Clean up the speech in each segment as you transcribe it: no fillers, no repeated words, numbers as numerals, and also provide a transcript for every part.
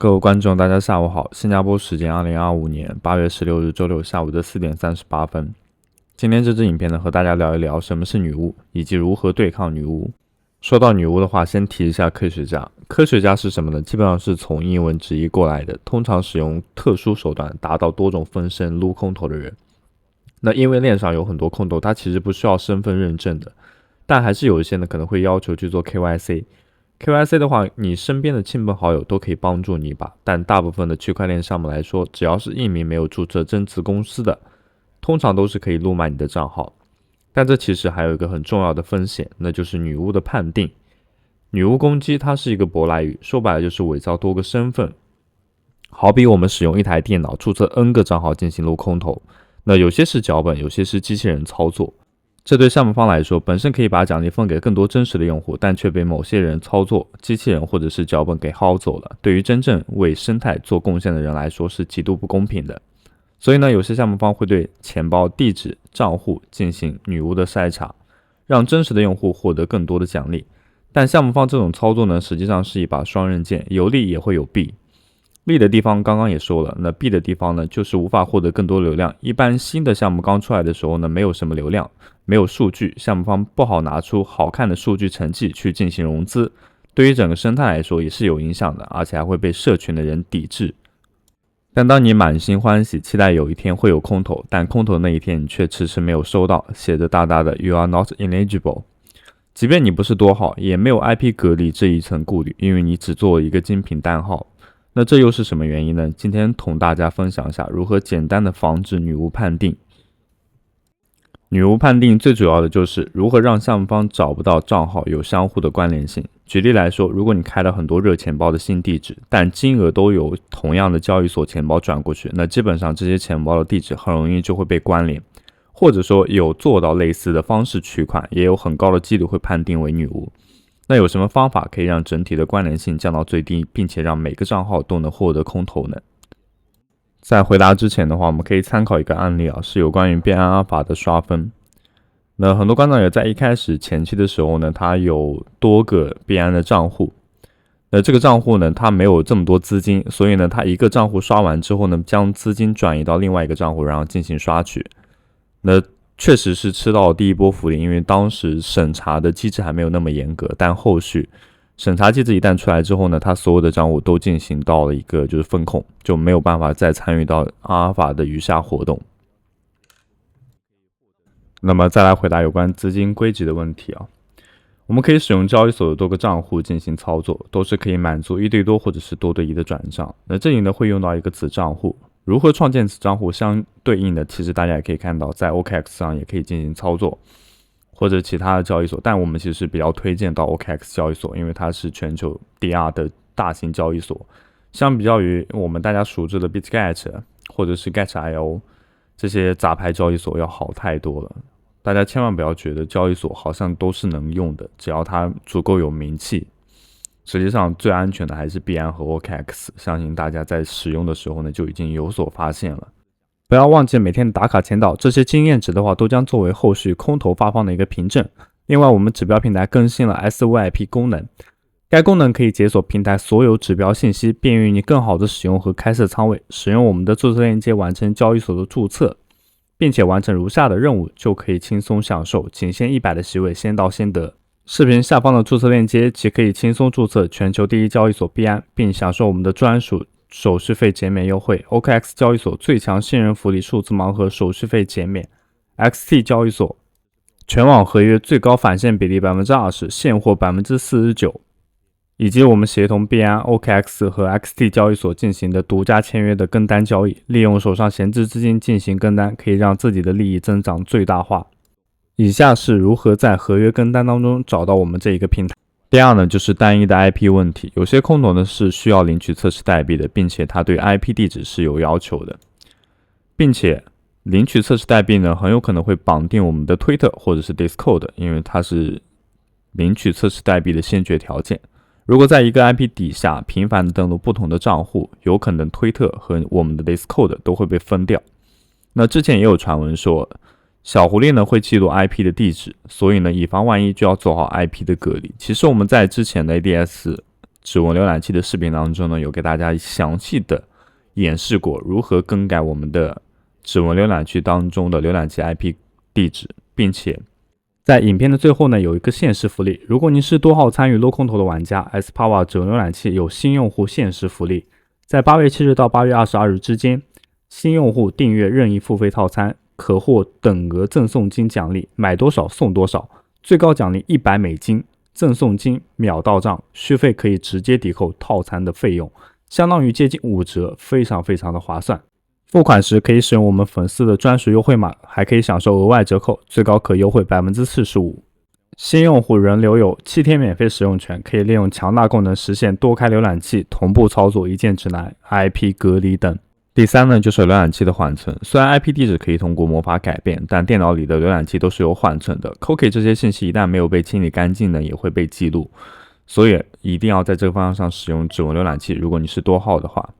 各位观众，大家下午好。新加坡时间2025年8月16日周六下午的4点38分。今天这支影片呢，和大家聊一聊什么是女巫，以及如何对抗女巫。说到女巫的话，先提一下科学家。科学家是什么呢？基本上是从英文直译过来的，通常使用特殊手段达到多种分身撸空投的人。那因为链上有很多空投，它其实不需要身份认证的，但还是有一些呢可能会要求去做 KYC。KYC 的话，你身边的亲朋好友都可以帮助你一把，但大部分的区块链项目来说，只要是艺名没有注册真词公司的，通常都是可以撸买你的账号。但这其实还有一个很重要的风险，那就是女巫的判定。女巫攻击它是一个舶来语，说白了就是伪造多个身份。好比我们使用一台电脑注册 N 个账号进行撸空投，那有些是脚本，有些是机器人操作。这对项目方来说，本身可以把奖励分给更多真实的用户，但却被某些人操作、机器人或者是脚本给薅走了。对于真正为生态做贡献的人来说，是极度不公平的。所以呢，有些项目方会对钱包、地址、账户进行女巫的筛查，让真实的用户获得更多的奖励。但项目方这种操作呢，实际上是一把双刃剑，有利也会有弊。利的地方刚刚也说了，那弊的地方呢，就是无法获得更多流量。一般新的项目刚出来的时候呢，没有什么流量，没有数据，项目方不好拿出好看的数据成绩去进行融资，对于整个生态来说也是有影响的，而且还会被社群的人抵制。但当你满心欢喜，期待有一天会有空投，但空投那一天你却迟迟没有收到，写着大大的 "You are not eligible"。即便你不是多好，也没有 IP 隔离这一层顾虑，因为你只做了一个精品单号。那这又是什么原因呢？今天同大家分享一下如何简单的防止女巫判定。女巫判定最主要的就是如何让项目方找不到账号有相互的关联性。举例来说，如果你开了很多热钱包的新地址，但金额都有同样的交易所钱包转过去，那基本上这些钱包的地址很容易就会被关联，或者说有做到类似的方式取款，也有很高的几率会判定为女巫。那有什么方法可以让整体的关联性降到最低，并且让每个账号都能获得空投呢？在回答之前的话，我们可以参考一个案例是有关于币安阿尔法的刷分。那很多观众也在一开始前期的时候呢，他有多个币安的账户。那这个账户呢，他没有这么多资金，所以呢，他一个账户刷完之后呢，将资金转移到另外一个账户，然后进行刷取。那确实是吃到了第一波福利，因为当时审查的机制还没有那么严格，但后续审查机制一旦出来之后呢，他所有的账户都进行到了一个就是风控，就没有办法再参与到阿尔法的余下活动。那么再来回答有关资金归集的问题我们可以使用交易所的多个账户进行操作，都是可以满足1对多或者是多对1的转账。那这里呢会用到一个子账户。如何创建此账户相对应的，其实大家也可以看到，在 OKX 上也可以进行操作，或者其他的交易所，但我们其实比较推荐到 OKX 交易所，因为它是全球第2的大型交易所，相比较于我们大家熟知的 BitGet 或者是 Get.io 这些杂牌交易所要好太多了。大家千万不要觉得交易所好像都是能用的，只要它足够有名气。实际上最安全的还是币安和 OKX， 相信大家在使用的时候呢就已经有所发现了。不要忘记每天的打卡签到，这些经验值的话都将作为后续空投发放的一个凭证。另外，我们指标平台更新了 SYP 功能，该功能可以解锁平台所有指标信息，便于你更好的使用和开设仓位。使用我们的注册链接完成交易所的注册，并且完成如下的任务，就可以轻松享受仅限100的席位，先到先得。视频下方的注册链接即可以轻松注册全球第1交易所币安，并享受我们的专属手续费减免优惠。 OKX 交易所最强信任福利数字盲盒手续费减免， XT 交易所全网合约最高返现比例 20%， 现货 49%， 以及我们协同币安、OKX 和 XT 交易所进行的独家签约的跟单交易，利用手上闲置资金进行跟单，可以让自己的利益增长最大化。以下是如何在合约跟单当中找到我们这一个平台。第二呢，就是单一的 IP 问题。有些空投呢是需要领取测试代币的，并且它对 IP 地址是有要求的，并且领取测试代币呢很有可能会绑定我们的推特或者是 Discord， 因为它是领取测试代币的先决条件。如果在一个 IP 底下频繁的登录不同的账户，有可能推特和我们的 Discord 都会被分掉。那之前也有传闻说小狐狸呢会记录 IP 的地址，所以呢以防万一就要做好 IP 的隔离。其实我们在之前的 ADS 指纹浏览器的视频当中呢，有给大家详细的演示过如何更改我们的指纹浏览器当中的浏览器 IP 地址，并且在影片的最后呢，有一个限时福利。如果您是多号参与镂空头的玩家 ，Xpower 指纹浏览器有新用户限时福利，在8月7日到8月22日之间，新用户订阅任意付费套餐，可获等额赠送金奖励，买多少送多少，最高奖励$100，赠送金秒到账，续费可以直接抵扣套餐的费用，相当于接近5折，非常的划算。付款时可以使用我们粉丝的专属优惠码，还可以享受额外折扣，最高可优惠45%。新用户仍留有7天免费使用权，可以利用强大功能实现多开浏览器、同步操作、一键指南、IP 隔离等。第三呢，就是浏览器的缓存。虽然 IP 地址可以通过魔法改变，但电脑里的浏览器都是有缓存的。Cookie 这些信息一旦没有被清理干净呢，也会被记录。所以一定要在这个方向上使用指纹浏览器。如果你是多号的话，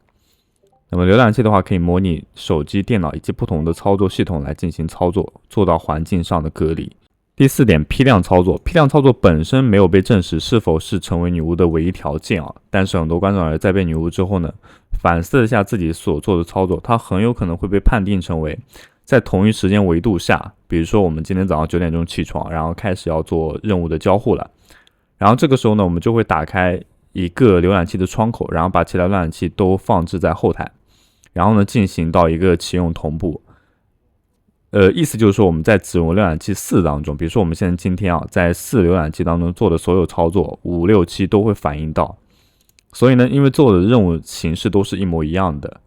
那么浏览器的话可以模拟手机、电脑以及不同的操作系统来进行操作，做到环境上的隔离。第4点，批量操作。批量操作本身没有被证实是否是成为女巫的唯一条件啊，但是很多观众在被女巫之后呢，反思一下自己所做的操作，它很有可能会被判定成为在同一时间维度下，比如说我们今天早上9点钟起床，然后开始要做任务的交互了，然后这个时候呢，我们就会打开一个浏览器的窗口，然后把其他浏览器都放置在后台，然后呢进行到一个启用同步。意思就是说我们在指纹浏览器4当中，比如说我们今天在4浏览器当中做的所有操作5、6、7都会反映到。所以呢，因为做的任务形式都是一模一样的，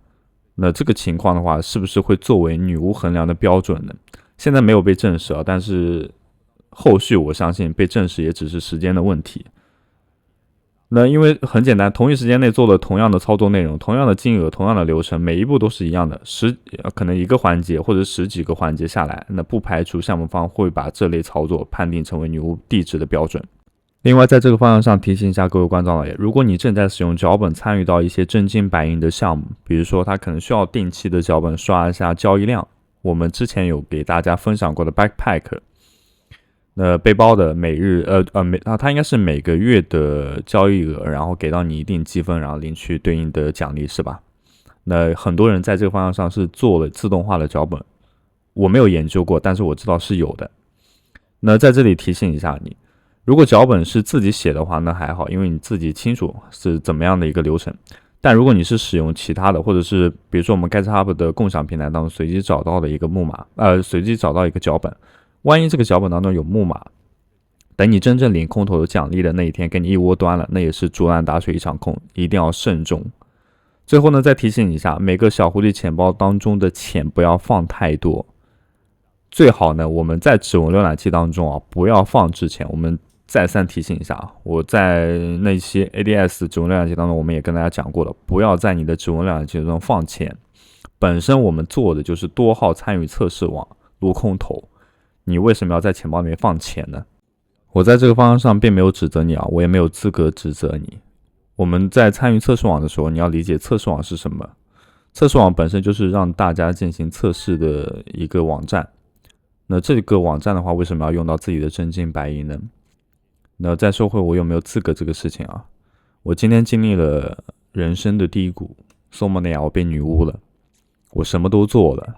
那这个情况的话，是不是会作为女巫衡量的标准呢？现在没有被证实啊，但是后续我相信被证实也只是时间的问题。那因为很简单，同一时间内做了同样的操作内容、同样的金额、同样的流程，每一步都是一样的，可能一个环节或者10几个环节下来，那不排除项目方会把这类操作判定成为女巫地址的标准。另外，在这个方向上提醒一下各位观众老爷，如果你正在使用脚本参与到一些真金白银的项目，比如说它可能需要定期的脚本刷一下交易量，我们之前有给大家分享过的 Backpack， 背包的它应该是每个月的交易额，然后给到你一定积分，然后领取对应的奖励，是吧？那很多人在这个方向上是做了自动化的脚本，我没有研究过，但是我知道是有的。那在这里提醒一下你，如果脚本是自己写的话，那还好，因为你自己清楚是怎么样的一个流程。但如果你是使用其他的，或者是比如说我们 GitHub 的共享平台当中随机找到的一个木马，随机找到一个脚本，万一这个脚本当中有木马，等你真正领空投的奖励的那一天给你一窝端了，那也是竹篮打水一场空，一定要慎重。最后呢，再提醒一下，每个小狐狸钱包当中的钱不要放太多，最好呢我们在指纹浏览器当中不要放置钱。我们再三提醒一下，我在那些 ADS 指纹浏览器当中我们也跟大家讲过了，不要在你的指纹浏览器中放钱。本身我们做的就是多号参与测试网撸空投，你为什么要在钱包里面放钱呢？我在这个方向上并没有指责你我也没有资格指责你。我们在参与测试网的时候，你要理解测试网是什么。测试网本身就是让大家进行测试的一个网站。那这个网站的话，为什么要用到自己的真金白银呢？那再说回我有没有资格这个事情我今天经历了人生的低谷，索马利亚我被女巫了，我什么都做了，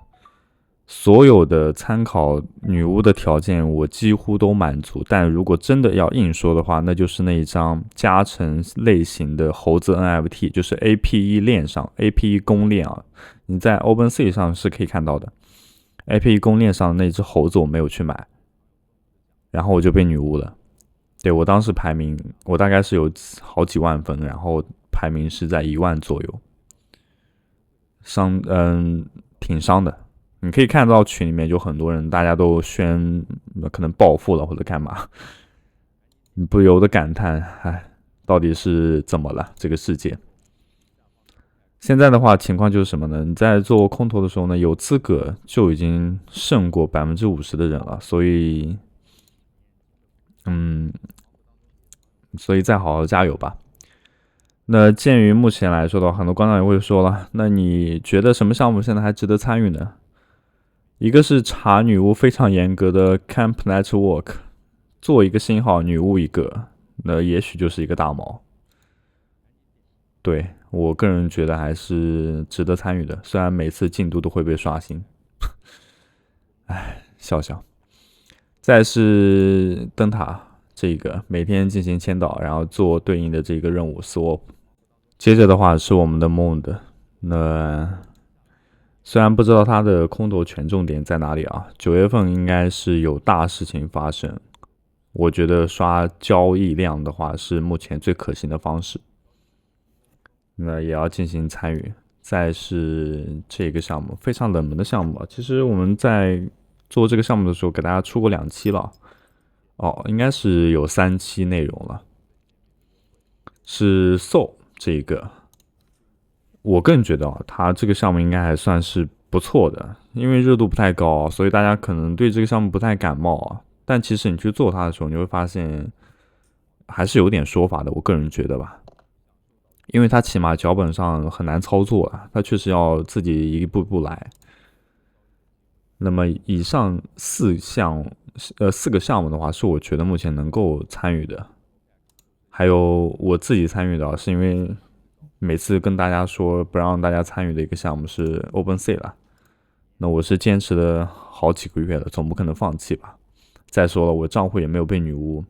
所有的参考女巫的条件我几乎都满足，但如果真的要硬说的话，那就是那一张加成类型的猴子 NFT， 就是 APE 链上 APE 公链你在 OpenSea 上是可以看到的。APE 公链上的那只猴子我没有去买，然后我就被女巫了。对，我当时排名我大概是有好几万分，然后排名是在1万左右，挺伤的。你可以看到群里面有很多人，大家都宣可能暴富了或者干嘛，你不由得感叹，到底是怎么了这个世界？现在的话情况就是什么呢？你在做空投的时候呢，有资格就已经胜过50%的人了，所以再好好加油吧。那鉴于目前来说的话，很多观众也会说了，那你觉得什么项目现在还值得参与呢？一个是查女巫非常严格的 Camp Network， 做一个新号女巫一个，那也许就是一个大毛。对，我个人觉得还是值得参与的，虽然每次进度都会被刷新，笑笑。再是灯塔这个每天进行签到，然后做对应的这个任务 swap。接着的话是我们的 Mond，那虽然不知道它的空投权重点在哪里啊，9月份应该是有大事情发生。我觉得刷交易量的话是目前最可行的方式，那也要进行参与。再是这个项目非常冷门的项目，其实我们在做这个项目的时候给大家出过2期了，应该是有3期内容了，是 Soul 这个。我个人觉得它这个项目应该还算是不错的，因为热度不太高，所以大家可能对这个项目不太感冒啊。但其实你去做它的时候，你会发现还是有点说法的。我个人觉得吧，因为它起码脚本上很难操作啊，它确实要自己一步步来。那么以上4个项目的话，是我觉得目前能够参与的。还有我自己参与的，是因为每次跟大家说不让大家参与的一个项目是 OpenSea 了。那我是坚持了好几个月了，总不可能放弃吧。再说了，我账户也没有被女巫。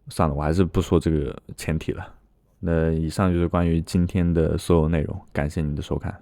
算了，我还是不说这个前提了。那以上就是关于今天的所有内容，感谢您的收看。